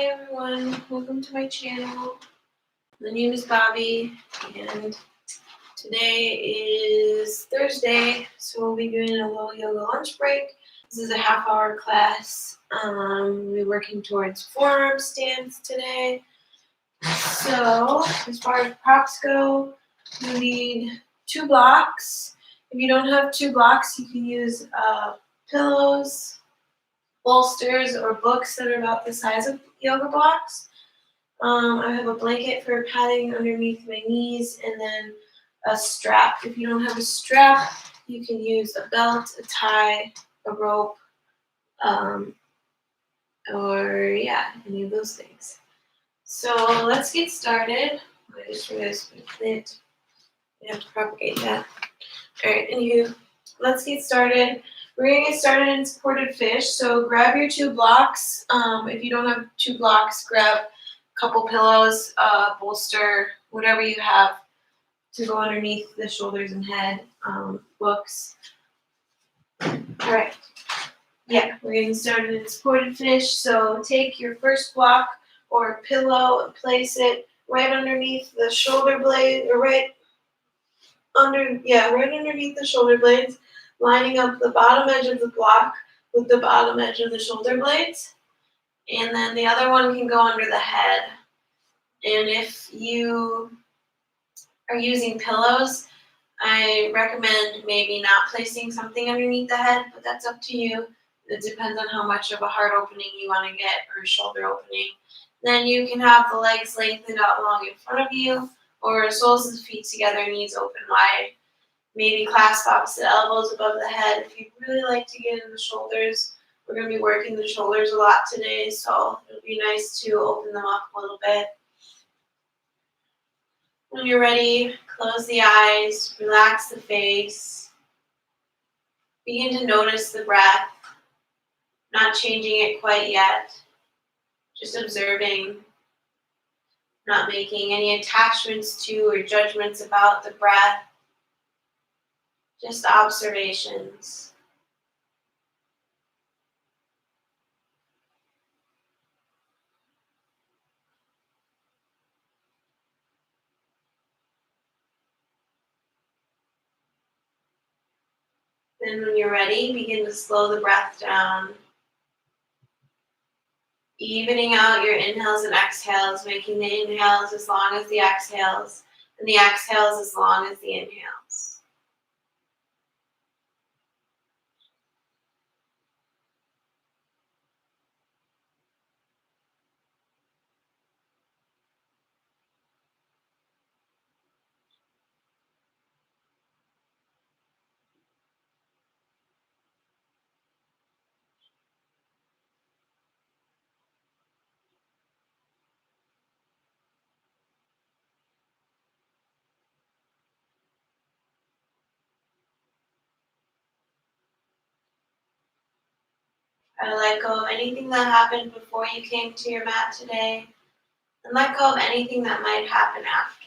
Hi everyone, welcome to my channel. My name is Bobbie and today is Thursday, so we'll be doing a little yoga lunch break. This is a half-hour class. We'll be working towards forearm stands today. So as far as props go, you need 2 blocks. If you don't have 2 blocks, you can use pillows, bolsters, or books that are about the size of yoga blocks. I have a blanket for padding underneath my knees, and then a strap. If you don't have a strap, you can use a belt, a tie, a rope, or any of those things. So let's get started. I just realized my plant. I have to propagate that. Alright, anywho, let's get started. We're going to get started in supported fish. So grab your 2 blocks. If you don't have 2 blocks, grab a couple pillows, bolster, whatever you have to go underneath the shoulders and head, books. Alright, we're getting started in supported fish. So take your first block or pillow and place it right underneath the shoulder blade, or right underneath the shoulder blades, lining up the bottom edge of the block with the bottom edge of the shoulder blades. And then the other one can go under the head. And if you are using pillows, I recommend maybe not placing something underneath the head, but that's up to you. It depends on how much of a heart opening you want to get, or a shoulder opening. Then you can have the legs lengthened out long in front of you, or soles of the feet together, knees open wide. Maybe clasp opposite elbows above the head. If you really like to get in the shoulders, we're going to be working the shoulders a lot today, so it'll be nice to open them up a little bit. When you're ready, close the eyes, relax the face. Begin to notice the breath, not changing it quite yet, just observing, not making any attachments to or judgments about the breath, just observations. Then when you're ready, begin to slow the breath down, evening out your inhales and exhales, making the inhales as long as the exhales, and the exhales as long as the inhales. Try to let go of anything that happened before you came to your mat today, and let go of anything that might happen after.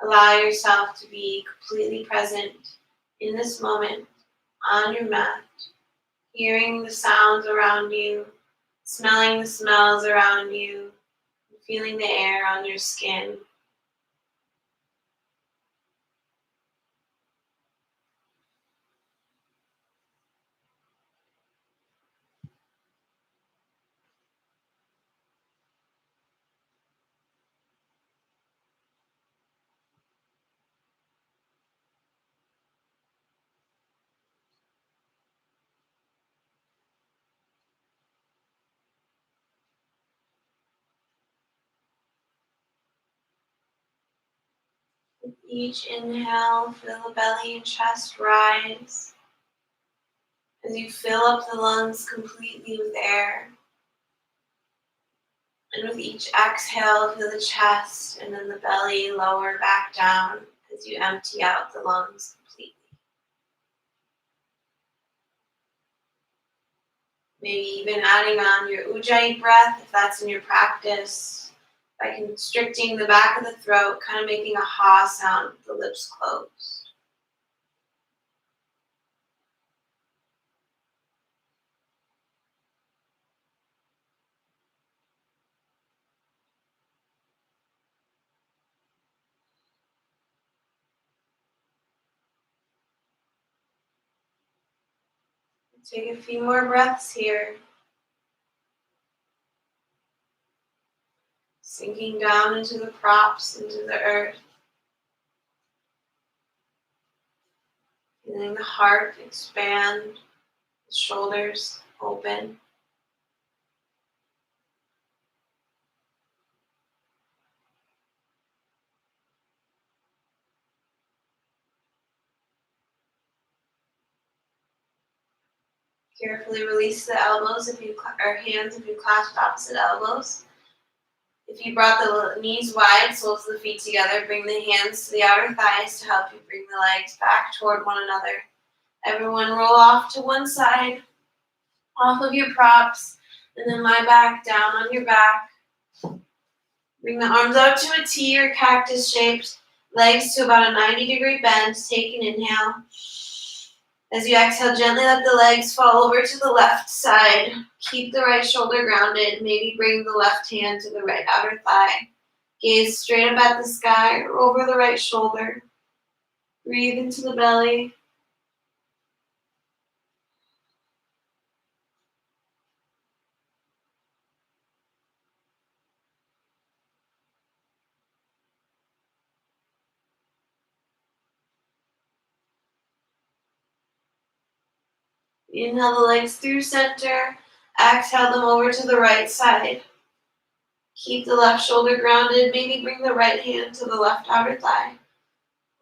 Allow yourself to be completely present in this moment on your mat, hearing the sounds around you, smelling the smells around you, feeling the air on your skin. With each inhale, feel the belly and chest rise as you fill up the lungs completely with air. And with each exhale, feel the chest and then the belly lower back down as you empty out the lungs completely. Maybe even adding on your ujjayi breath if that's in your practice, by constricting the back of the throat, kind of making a ha sound with the lips closed. Take a few more breaths here. Sinking down into the props, into the earth. Feeling the heart expand, the shoulders open. Carefully release the elbows or hands if you clasped opposite elbows. If you brought the knees wide, soles of the feet together, bring the hands to the outer thighs to help you bring the legs back toward one another. Everyone roll off to one side, off of your props, and then lie back down on your back. Bring the arms out to a T or cactus shaped, legs to about a 90-degree bend. Take an inhale. As you exhale, gently let the legs fall over to the left side. Keep the right shoulder grounded. Maybe bring the left hand to the right outer thigh. Gaze straight up at the sky or over the right shoulder. Breathe into the belly. Inhale the legs through center. Exhale them over to the right side. Keep the left shoulder grounded. Maybe bring the right hand to the left outer thigh.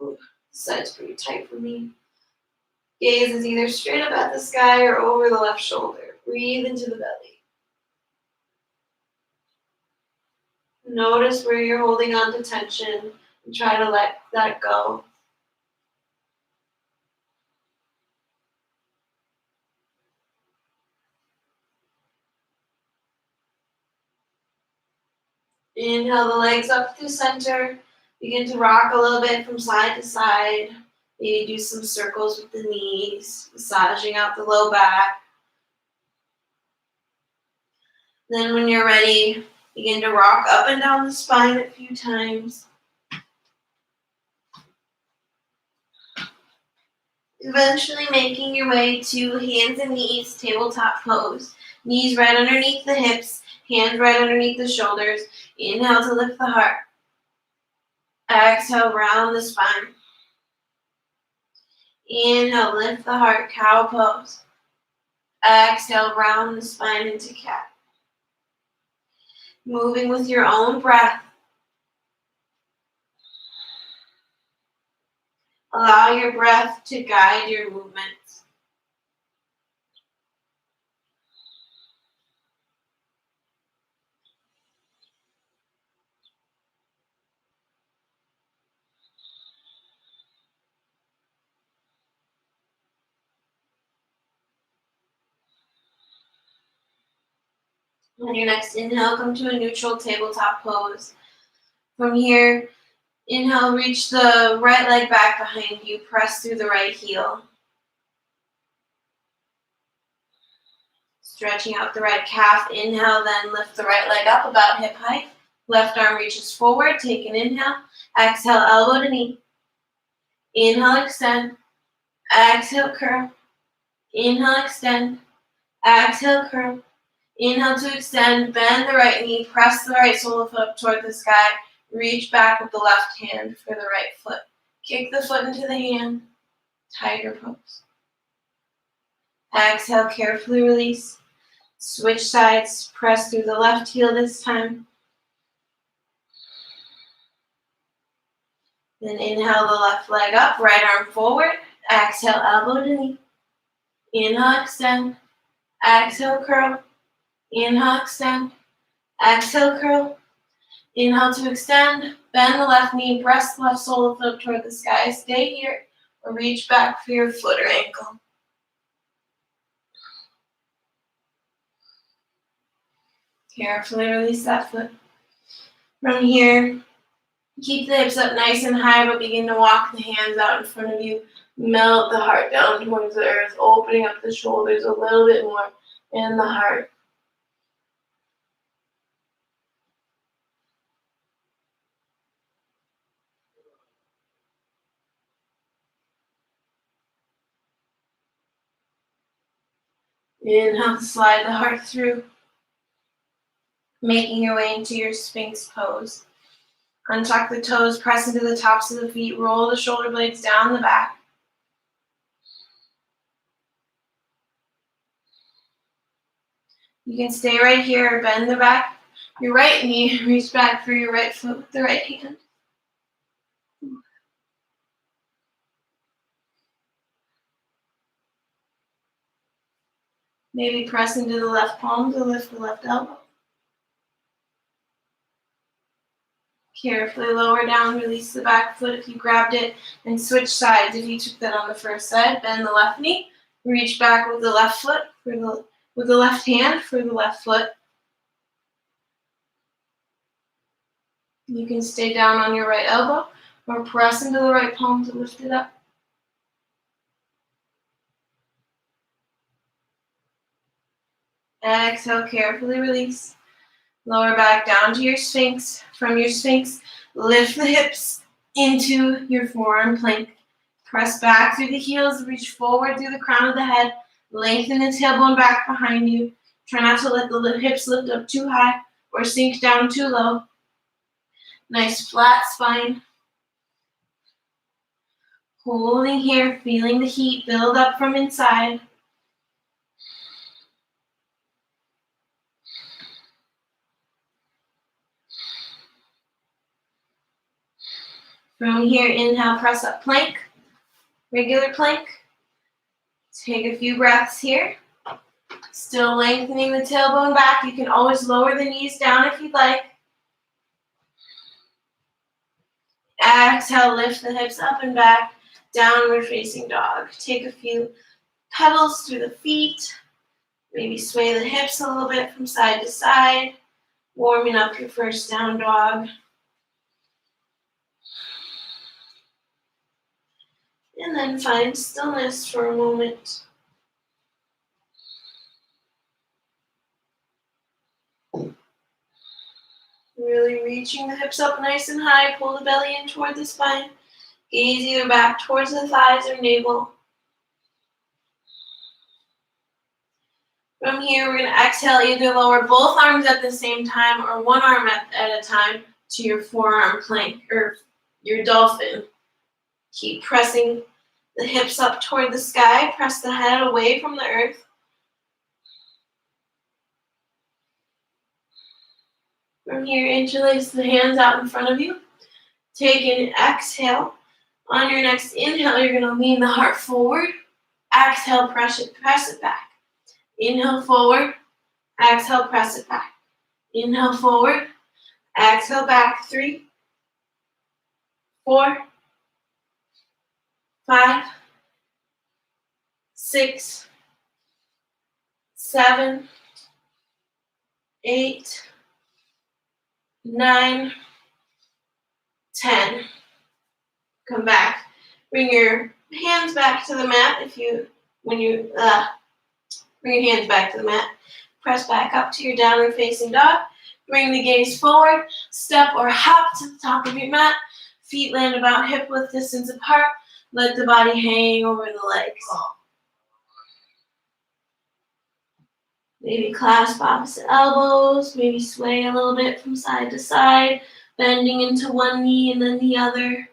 Ooh, this side's pretty tight for me. Gaze is either straight up at the sky or over the left shoulder. Breathe into the belly. Notice where you're holding on to tension and try to let that go. Inhale the legs up through center. Begin to rock a little bit from side to side. Maybe do some circles with the knees, massaging out the low back. Then when you're ready, begin to rock up and down the spine a few times. Eventually making your way to hands and knees, tabletop pose. Knees right underneath the hips, hands right underneath the shoulders. Inhale to lift the heart. Exhale, round the spine. Inhale, lift the heart, cow pose. Exhale, round the spine into cat. Moving with your own breath. Allow your breath to guide your movements. On your next inhale, come to a neutral tabletop pose. From here, inhale, reach the right leg back behind you. Press through the right heel. Stretching out the right calf. Inhale, then lift the right leg up about hip height. Left arm reaches forward. Take an inhale. Exhale, elbow to knee. Inhale, extend. Exhale, curl. Inhale, extend. Exhale, curl. Inhale to extend. Bend the right knee. Press the right sole of the foot up toward the sky. Reach back with the left hand for the right foot. Kick the foot into the hand. Tiger pose. Exhale, carefully release. Switch sides. Press through the left heel this time. Then inhale the left leg up. Right arm forward. Exhale, elbow to knee. Inhale, extend. Exhale, curl. Inhale, extend. Exhale, curl. Inhale to extend. Bend the left knee. Press the left sole of the foot toward the sky. Stay here or reach back for your foot or ankle. Carefully release that foot. From here, keep the hips up nice and high, but begin to walk the hands out in front of you. Melt the heart down towards the earth, opening up the shoulders a little bit more and the heart. Inhale to slide the heart through, making your way into your Sphinx pose. Untuck the toes, press into the tops of the feet, roll the shoulder blades down the back. You can stay right here, bend the back, your right knee, reach back for your right foot with the right hand. Maybe press into the left palm to lift the left elbow. Carefully lower down, release the back foot if you grabbed it, and switch sides if you took that on the first side. Bend the left knee, reach back with the left foot, with the left hand for the left foot. You can stay down on your right elbow or press into the right palm to lift it up. Exhale, carefully release. Lower back down to your Sphinx. From your Sphinx, lift the hips into your forearm plank. Press back through the heels, reach forward through the crown of the head. Lengthen the tailbone back behind you. Try not to let the hips lift up too high or sink down too low. Nice flat spine. Holding here, feeling the heat build up from inside. From here, inhale, press up plank, regular plank. Take a few breaths here. Still lengthening the tailbone back. You can always lower the knees down if you'd like. Exhale, lift the hips up and back, downward facing dog. Take a few pedals through the feet. Maybe sway the hips a little bit from side to side, warming up your first down dog. And then find stillness for a moment. Really reaching the hips up nice and high. Pull the belly in toward the spine. Gaze either back towards the thighs or navel. From here, we're going to exhale, either lower both arms at the same time or one arm at a time to your forearm plank or your dolphin. Keep pressing the hips up toward the sky. Press the head away from the earth. From here, interlace the hands out in front of you. Take an exhale. On your next inhale, you're going to lean the heart forward. Exhale, press it back. Inhale forward. Exhale, press it back. Inhale forward. Exhale back. 3, 4, 5, 6, 7, 8, 9, 10. Come back. Bring your hands back to the mat bring your hands back to the mat. Press back up to your downward facing dog. Bring the gaze forward. Step or hop to the top of your mat. Feet land about hip width distance apart. Let the body hang over the legs. Maybe clasp opposite elbows. Maybe sway a little bit from side to side. Bending into one knee and then the other.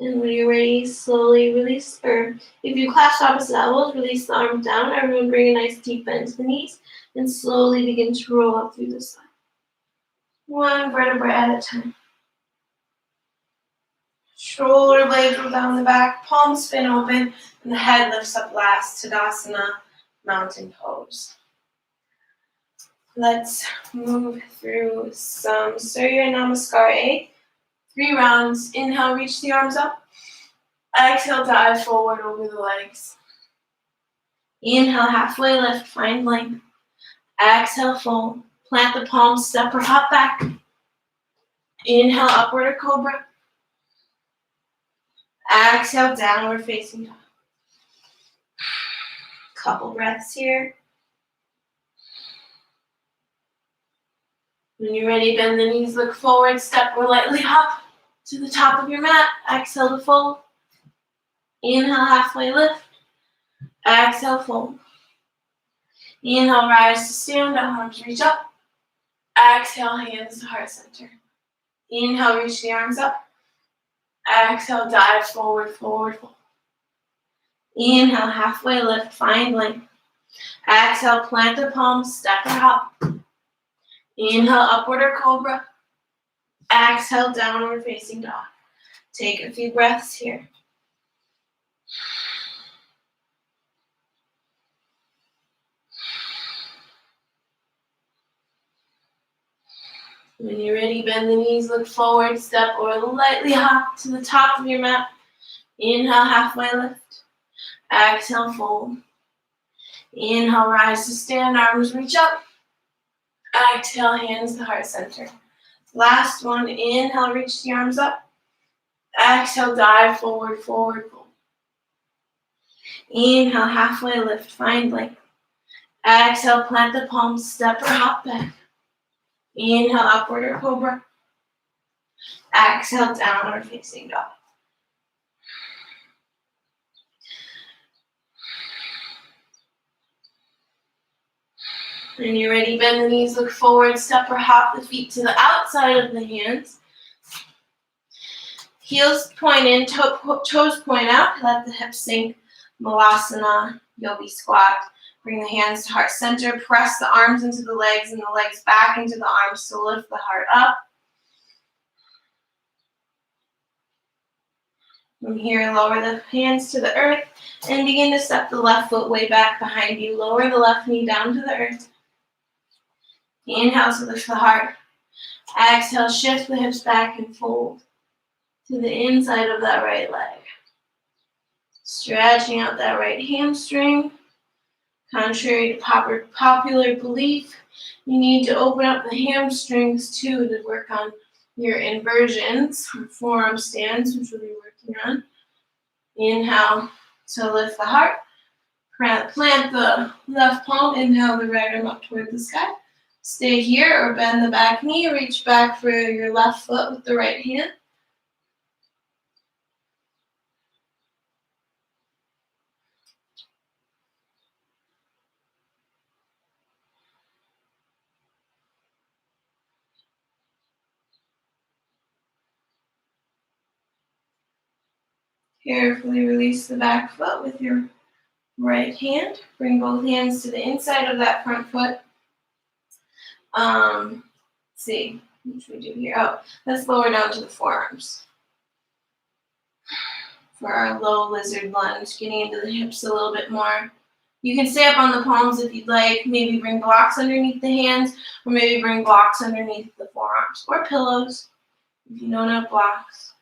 And when you're ready, slowly release, or if you clasp opposite elbows, release the arms down. Everyone bring a nice deep bend to the knees and slowly begin to roll up through the spine. One vertebra at a time. Shoulder blades roll down the back, palms spin open, and the head lifts up last, Tadasana, mountain pose. Let's move through some Surya Namaskar A. 3 rounds. Inhale, reach the arms up. Exhale, dive forward over the legs. Inhale, halfway lift, find length. Exhale, fold. Plant the palms, step or hop back. Inhale, upward or cobra. Exhale, downward facing dog. Couple breaths here. When you're ready, bend the knees, look forward, step or lightly hop to the top of your mat. Exhale to fold. Inhale, halfway lift. Exhale, fold. Inhale, rise to stand, arms reach up. Exhale, hands to heart center. Inhale, reach the arms up. Exhale, dive forward, forward, fold. Inhale, halfway lift, find length. Exhale, plant the palms, step or hop. Inhale, upward or cobra. Exhale, downward facing dog. Take a few breaths here. When you're ready, bend the knees, look forward, step or lightly hop to the top of your mat. Inhale, halfway lift. Exhale, fold. Inhale, rise to stand, arms reach up. Exhale, hands to heart center. Last one, inhale, reach the arms up. Exhale, dive forward, forward, fold. Inhale, halfway lift, find length. Exhale, plant the palms, step or hop back. Inhale, upward or cobra. Exhale, downward facing dog. When you're ready, bend the knees, look forward, step or hop the feet to the outside of the hands. Heels point in, toes point out. Let the hips sink. Malasana, yogi squat. Bring the hands to heart center. Press the arms into the legs and the legs back into the arms to lift the heart up. From here, lower the hands to the earth and begin to step the left foot way back behind you. Lower the left knee down to the earth. Inhale to lift the heart. Exhale, shift the hips back and fold to the inside of that right leg. Stretching out that right hamstring. Contrary to popular belief, you need to open up the hamstrings too to work on your inversions, forearm stands, which we'll be working on. Inhale to lift the heart. Plant the left palm. Inhale the right arm up toward the sky. Stay here or bend the back knee. Reach back for your left foot with the right hand. Carefully release the back foot with your right hand. Bring both hands to the inside of that front foot. Let's see, what should we do here? Oh, let's lower down to the forearms for our low lizard lunge, getting into the hips a little bit more. You can stay up on the palms if you'd like. Maybe bring blocks underneath the hands, or maybe bring blocks underneath the forearms, or pillows if you don't have blocks.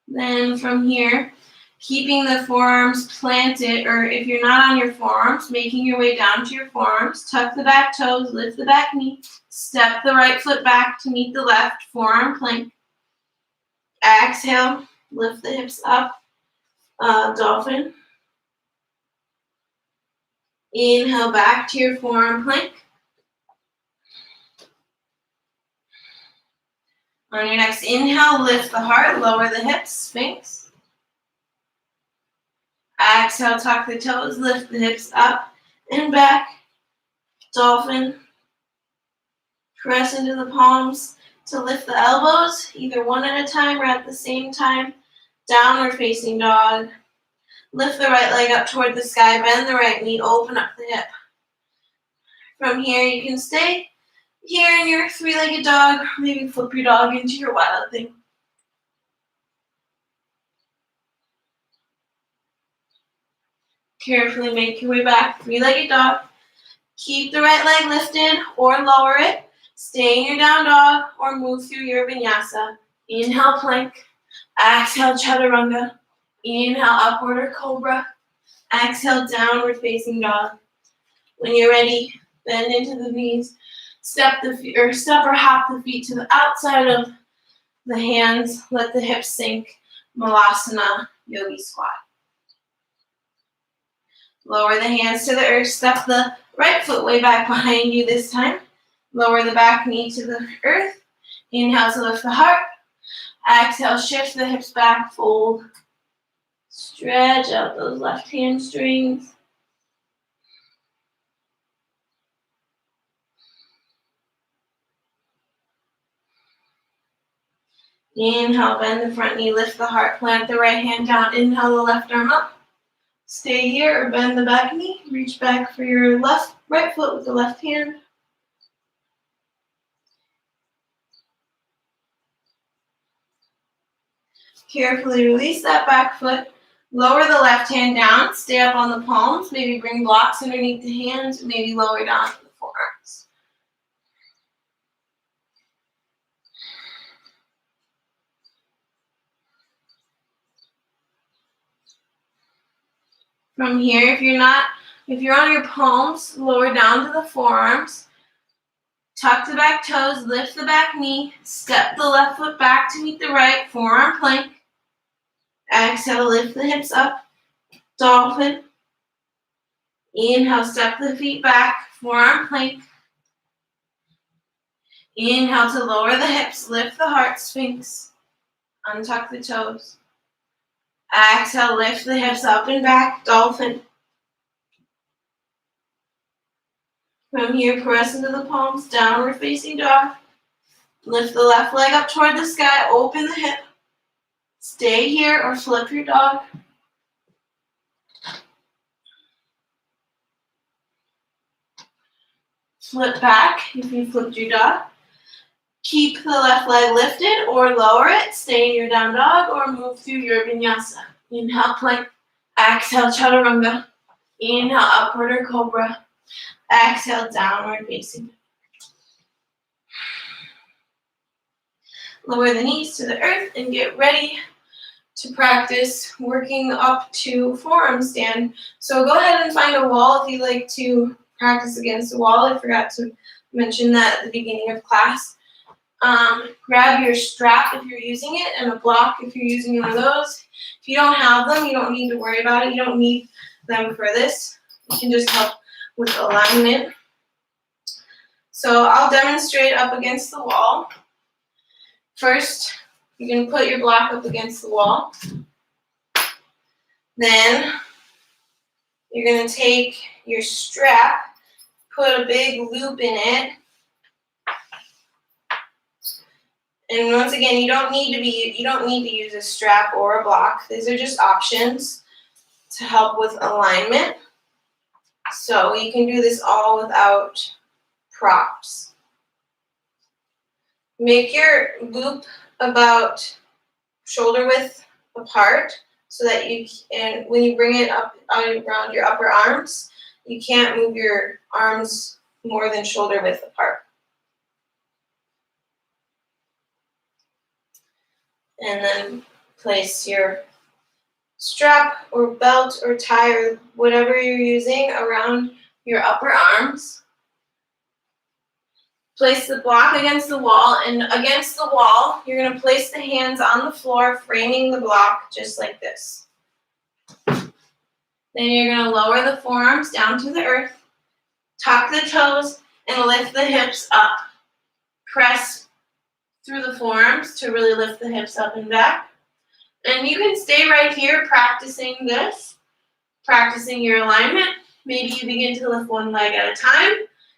Then from here, keeping the forearms planted, or if you're not on your forearms, making your way down to your forearms, tuck the back toes, lift the back knee, step the right foot back to meet the left, forearm plank. Exhale, lift the hips up, dolphin. Inhale back to your forearm plank. On your next inhale, lift the heart, lower the hips, sphinx. Exhale, tuck the toes, lift the hips up and back, dolphin. Press into the palms to lift the elbows, either one at a time or at the same time. Downward facing dog. Lift the right leg up toward the sky, bend the right knee, open up the hip. From here, you can stay here in your three-legged dog, maybe flip your dog into your wild thing. Carefully make your way back, three-legged dog. Keep the right leg lifted or lower it. Stay in your down dog or move through your vinyasa. Inhale, plank. Exhale, chaturanga. Inhale, upward or cobra. Exhale, downward facing dog. When you're ready, bend into the knees. Step or hop the feet to the outside of the hands. Let the hips sink. Malasana, yogi squat. Lower the hands to the earth. Step the right foot way back behind you this time. Lower the back knee to the earth. Inhale to lift the heart. Exhale, shift the hips back, fold. Stretch out those left hamstrings. Inhale, bend the front knee, lift the heart, plant the right hand down. Inhale, the left arm up. Stay here or bend the back knee. Reach back for your right foot with the left hand. Carefully release that back foot. Lower the left hand down. Stay up on the palms. Maybe bring blocks underneath the hands. Maybe lower down to the forearms. From here, if you're on your palms, lower down to the forearms. Tuck the back toes, lift the back knee, step the left foot back to meet the right, forearm plank. Exhale, lift the hips up, dolphin. Inhale, step the feet back, forearm plank. Inhale to lower the hips, lift the heart, sphinx. Untuck the toes. Exhale, lift the hips up and back, dolphin. From here, press into the palms, downward facing dog. Lift the left leg up toward the sky, open the hip. Stay here or flip your dog. Flip back if you flipped your dog. Keep the left leg lifted or lower it. Stay in your down dog or move through your vinyasa. Inhale, plank. Exhale, chaturanga. Inhale, upward or cobra. Exhale, downward facing. Lower the knees to the earth and get ready to practice working up to forearm stand. So go ahead and find a wall if you'd like to practice against the wall. I forgot to mention that at the beginning of class. Grab your strap if you're using it and a block if you're using one of those. If you don't have them, you don't need to worry about it. You don't need them for this. You can just help with alignment. So I'll demonstrate up against the wall. First, you can put your block up against the wall. Then you're going to take your strap, put a big loop in it. And once again, you don't need to use a strap or a block. These are just options to help with alignment. So you can do this all without props. Make your loop about shoulder width apart so that and when you bring it up around your upper arms, you can't move your arms more than shoulder width apart. And then place your strap or belt or tie or whatever you're using around your upper arms. Place the block against the wall, and against the wall, you're going to place the hands on the floor, framing the block just like this. Then you're going to lower the forearms down to the earth, tuck the toes, and lift the hips up. Press through the forearms to really lift the hips up and back. And you can stay right here practicing this, practicing your alignment. Maybe you begin to lift one leg at a time.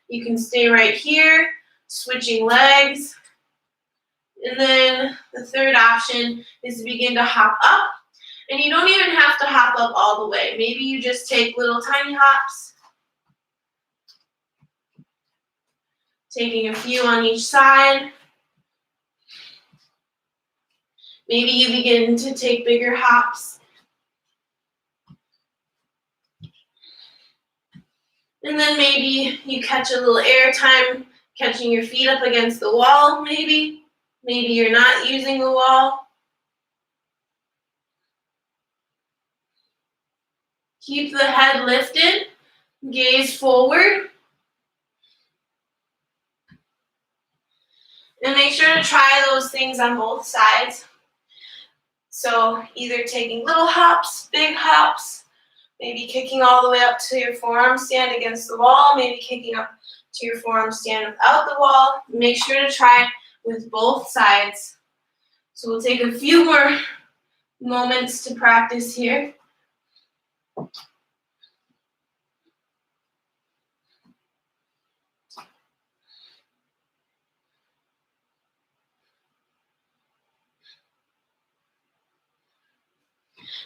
You can stay right here, switching legs. And then the third option is to begin to hop up. And you don't even have to hop up all the way. Maybe you just take little tiny hops, taking a few on each side. Maybe you begin to take bigger hops. And then maybe you catch a little air time, catching your feet up against the wall, maybe. Maybe you're not using the wall. Keep the head lifted, gaze forward. And make sure to try those things on both sides. So either taking little hops, big hops, Maybe kicking all the way up to your forearm stand against the wall, maybe kicking up to your forearm stand without the wall. Make sure to try with both sides. So we'll take a few more moments to practice here.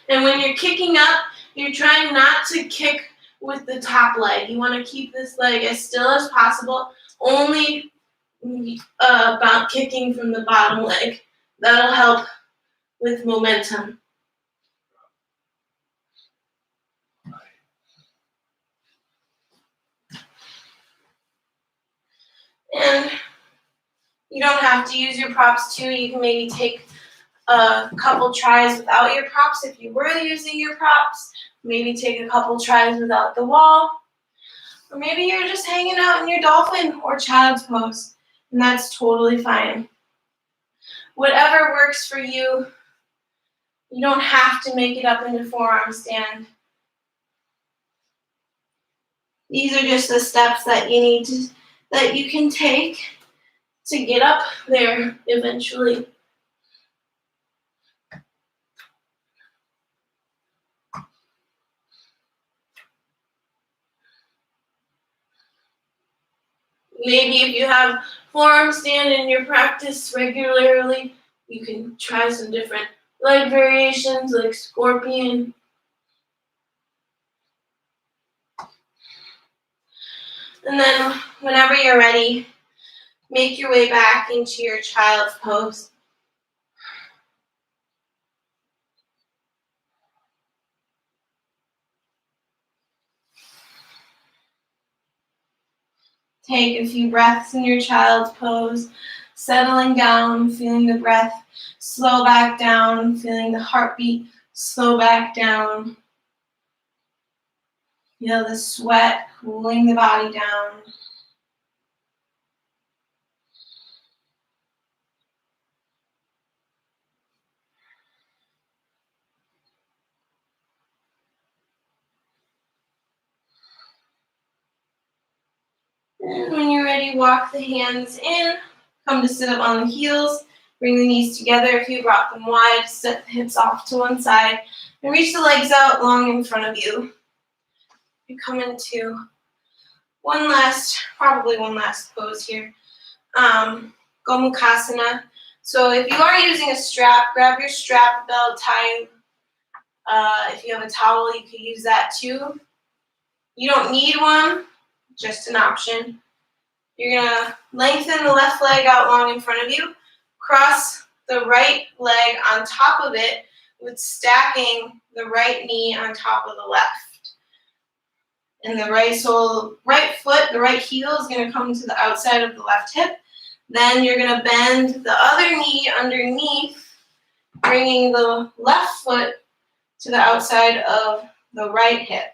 And when you're kicking up, you're trying not to kick with the top leg. You want to keep this leg as still as possible, only about kicking from the bottom leg. That'll help with momentum. And you don't have to use your props too. You can maybe take a couple tries without your props if you were using your props. Maybe take a couple tries without the wall. Or maybe you're just hanging out in your dolphin or child's pose, and that's totally fine. Whatever works for you, you don't have to make it up into forearm stand. These are just the steps that you can take to get up there eventually. Maybe if you have forearm stand in your practice regularly, you can try some different leg variations like scorpion. And then whenever you're ready, make your way back into your child's pose. Take a few breaths in your child's pose, settling down, feeling the breath slow back down, feeling the heartbeat slow back down. Feel the sweat cooling the body down. And when you're ready, walk the hands in. Come to sit up on the heels. Bring the knees together. If you brought them wide, set the hips off to one side. And reach the legs out long in front of you. You come into probably one last pose here. Gomukhasana. So if you are using a strap, grab your strap belt, tie. If you have a towel, you could use that too. You don't need one, just an option. You're gonna lengthen the left leg out long in front of you. Cross the right leg on top of it with stacking the right knee on top of the left. And the right foot, the right heel is going to come to the outside of the left hip. Then you're going to bend the other knee underneath, bringing the left foot to the outside of the right hip.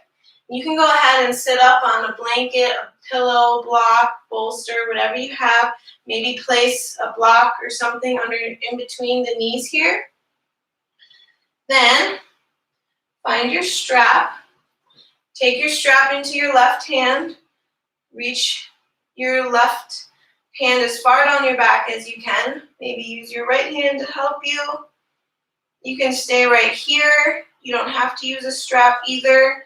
You can go ahead and sit up on a blanket, a pillow, block, bolster, whatever you have. Maybe place a block or something in between the knees here. Then find your strap. Take your strap into your left hand. Reach your left hand as far down your back as you can. Maybe use your right hand to help you. You can stay right here. You don't have to use a strap either.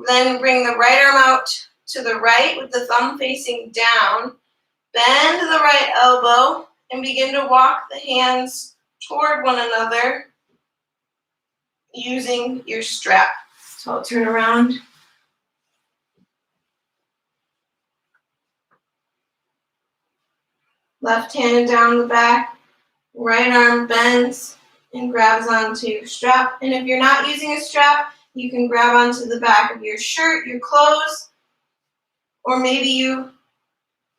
Then bring the right arm out to the right with the thumb facing down. Bend the right elbow and begin to walk the hands toward one another using your strap. So I'll turn around. Left hand down the back, right arm bends and grabs onto your strap. And if you're not using a strap, you can grab onto the back of your shirt, your clothes, or maybe you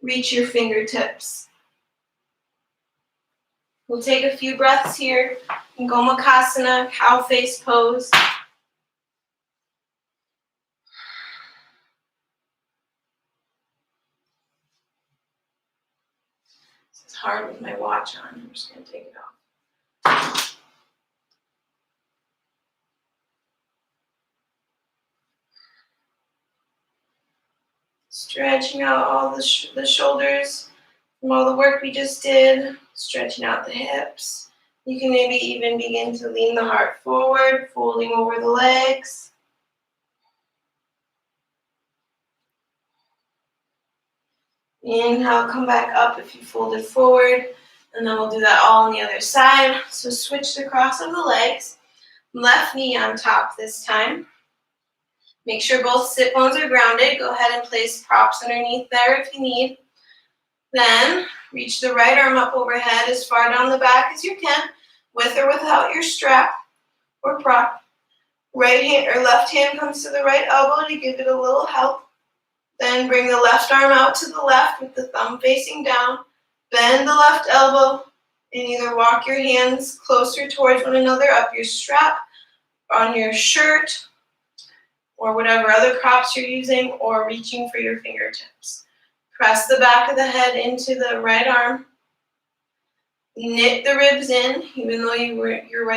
reach your fingertips. We'll take a few breaths here in Gomukhasana, cow face pose. It's hard with my watch on. I'm just going to take it off. Stretching out all the shoulders from all the work we just did. Stretching out the hips. You can maybe even begin to lean the heart forward, folding over the legs. Inhale, come back up if you folded forward. And then we'll do that all on the other side. So switch the cross of the legs. Left knee on top this time. Make sure both sit bones are grounded. Go ahead and place props underneath there if you need. Then reach the right arm up overhead as far down the back as you can, with or without your strap or prop. Right hand or left hand comes to the right elbow to give it a little help. Then bring the left arm out to the left with the thumb facing down. Bend the left elbow and either walk your hands closer towards one another up your strap, on your shirt, or whatever other props you're using, or reaching for your fingertips. Press the back of the head into the right arm. Knit the ribs in, even though your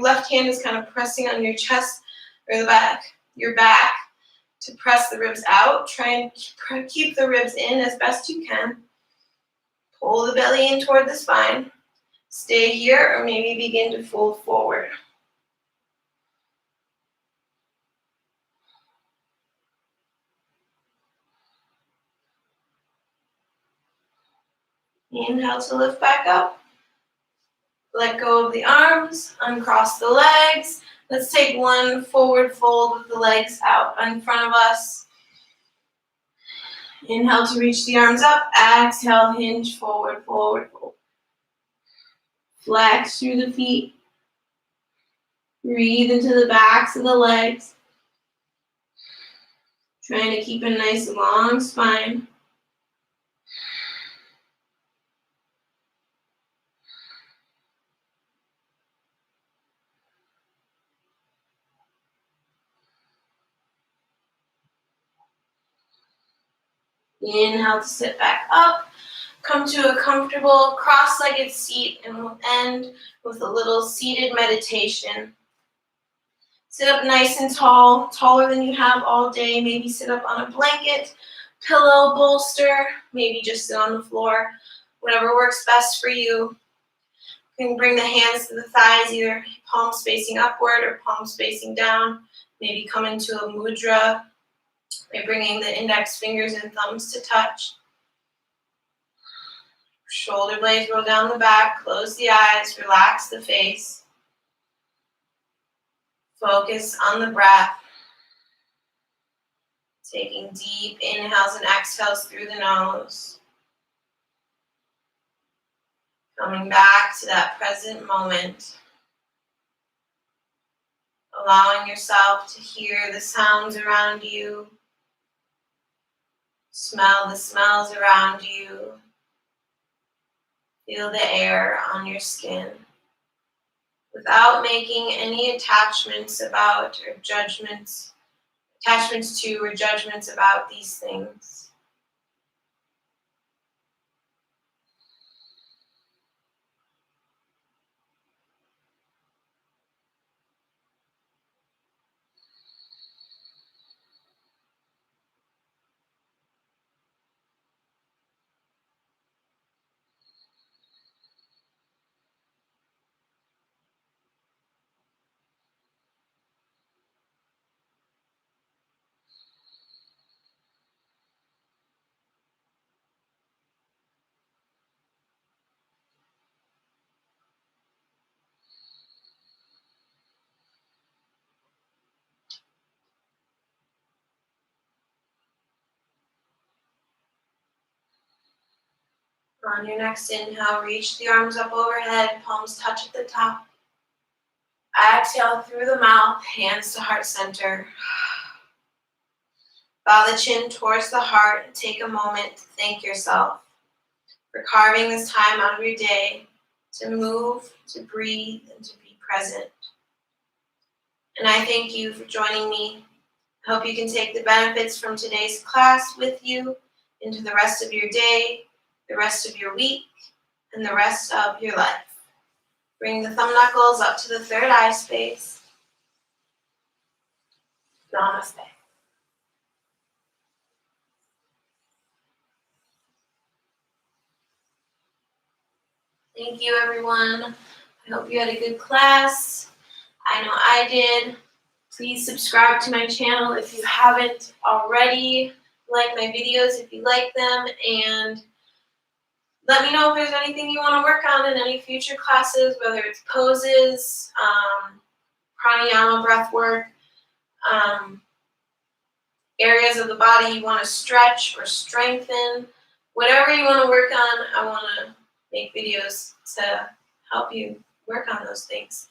left hand is kind of pressing on your chest or your back to press the ribs out. Try and keep the ribs in as best you can. Pull the belly in toward the spine. Stay here or maybe begin to fold forward. Inhale to lift back up. Let go of the arms, uncross the legs. Let's take one forward fold with the legs out in front of us. Inhale to reach the arms up. Exhale, hinge forward, forward, fold. Flex through the feet. Breathe into the backs of the legs. Trying to keep a nice long spine. Inhale to sit back up. Come to a comfortable cross-legged seat, and we'll end with a little seated meditation. Sit up nice and tall, taller than you have all day. Maybe sit up on a blanket, pillow, bolster. Maybe just sit on the floor. Whatever works best for you. You can bring the hands to the thighs, either palms facing upward or palms facing down. Maybe come into a mudra by bringing the index fingers and thumbs to touch. Shoulder blades roll down the back, close the eyes, relax the face. Focus on the breath. Taking deep inhales and exhales through the nose. Coming back to that present moment. Allowing yourself to hear the sounds around you. Smell the smells around you. Feel the air on your skin. Without making any attachments about or judgments to or judgments about these things. On your next inhale, reach the arms up overhead, palms touch at the top. Exhale through the mouth, hands to heart center. Bow the chin towards the heart and take a moment to thank yourself for carving this time out of your day to move, to breathe, and to be present. And I thank you for joining me. I hope you can take the benefits from today's class with you into the rest of your day, the rest of your week, and the rest of your life. Bring the thumb knuckles up to the third eye space. Namaste. Thank you, everyone. I hope you had a good class. I know I did. Please subscribe to my channel if you haven't already. Like my videos if you like them, and let me know if there's anything you want to work on in any future classes, whether it's poses, pranayama, breath work, areas of the body you want to stretch or strengthen. Whatever you want to work on, I want to make videos to help you work on those things.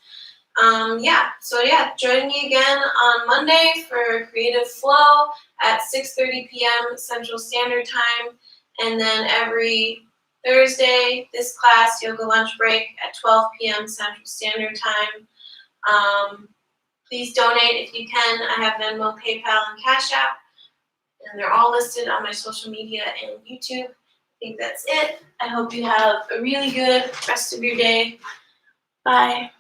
Join me again on Monday for Creative Flow at 6:30 p.m. Central Standard Time, and then every Thursday, this class, yoga lunch break at 12 p.m. Central Standard Time. Please donate if you can. I have Venmo, PayPal, and Cash App, and they're all listed on my social media and YouTube. I think that's it. I hope you have a really good rest of your day. Bye.